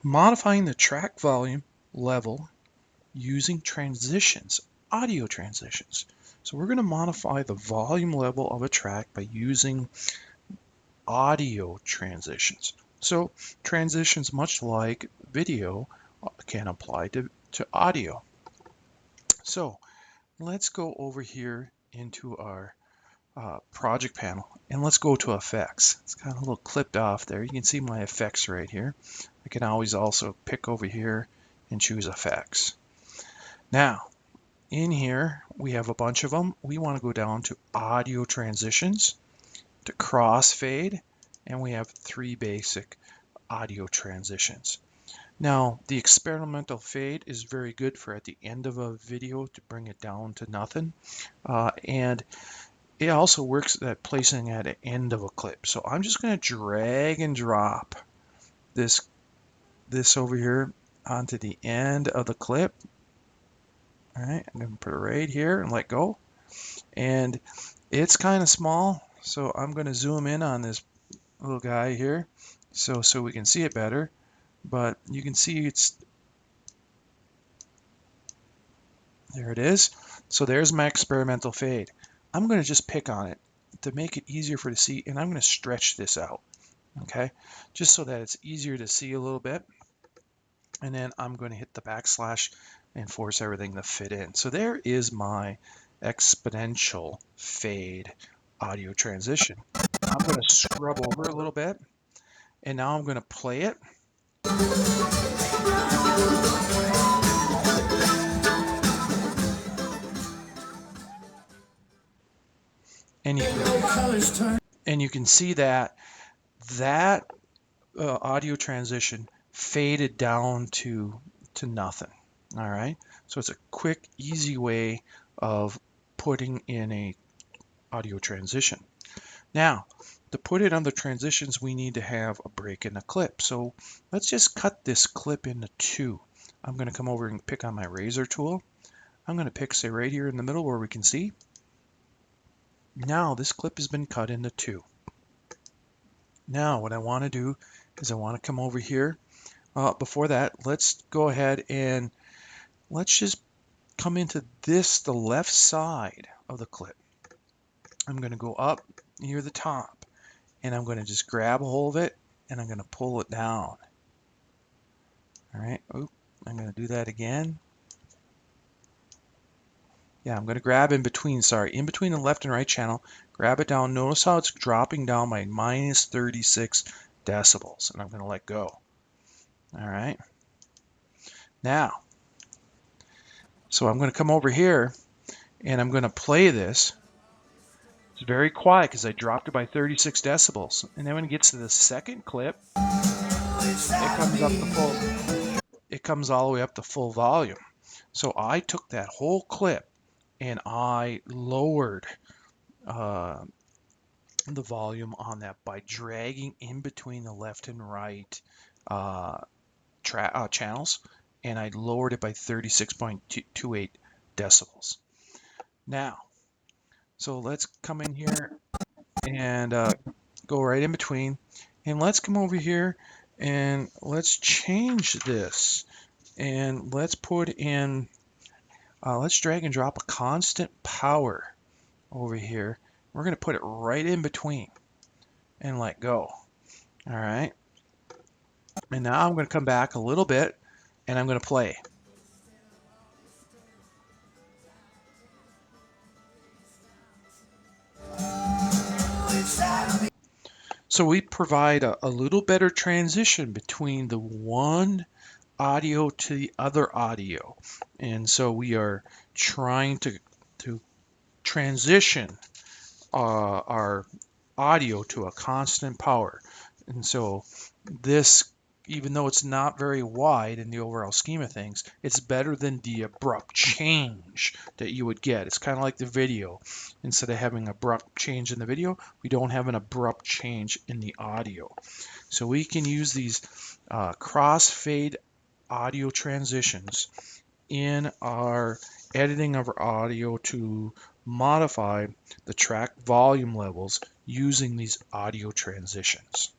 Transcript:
Modifying the track volume level using transitions, audio transitions. So we're going to modify the volume level of a track by using audio transitions. So transitions, much like video, can apply to audio. So let's go over here into our project panel and let's go to effects. It's kind of a little clipped off there. You can see my effects right here. I can always also pick over here and choose effects. Now in here we have a bunch of them. We want to go down to audio transitions, to crossfade, and we have 3 basic audio transitions. Now the experimental fade is very good for at the end of a video to bring it down to nothing, and it also works at placing at the end of a clip. So I'm just going to drag and drop this over here onto the end of the clip. All right, I'm going to put it right here and let go. And it's kind of small, so I'm going to zoom in on this little guy here so we can see it better. But you can see there it is. So there's my experimental fade. I'm going to just pick on it to make it easier for you to see, and I'm going to stretch this out, okay, just so that it's easier to see a little bit. And then I'm going to hit the backslash and force everything to fit in. So there is my exponential fade audio transition. I'm going to scrub over a little bit, and now I'm going to play it. And you can see that audio transition faded down to nothing. All right, so it's a quick, easy way of putting in a audio transition. Now, to put it on the transitions, we need to have a break in the clip. So let's just cut this clip into 2. I'm going to come over and pick on my razor tool. I'm going to pick, say, right here in the middle where we can see. Now this clip has been cut into 2. Now what I want to do is I want to come over here. Before that, let's go ahead and let's just come into this, the left side of the clip. I'm going to go up near the top, and I'm going to just grab a hold of it, and I'm going to pull it down. All right, I'm going to do that again. Yeah, I'm going to grab in between the left and right channel, grab it down. Notice how it's dropping down by minus 36 decibels, and I'm going to let go. All right. Now, so I'm going to come over here, and I'm going to play this. It's very quiet because I dropped it by 36 decibels. And then when it gets to the second clip, it comes all the way up to full volume. So I took that whole clip and I lowered the volume on that by dragging in between the left and right channels, and I lowered it by 36.28 decibels. Now, so let's come in here and go right in between, and let's come over here and let's change this, and let's put in let's drag and drop a constant power over here. We're going to put it right in between and let go. All right, and now I'm going to come back a little bit and I'm going to play. So we provide a little better transition between the one audio to the other audio, and so we are trying to transition our audio to a constant power. And so this, even though it's not very wide in the overall scheme of things, it's better than the abrupt change that you would get. It's kind of like the video. Instead of having abrupt change in the video, we don't have an abrupt change in the audio. So we can use these crossfade audio transitions in our editing of our audio to modify the track volume levels using these audio transitions.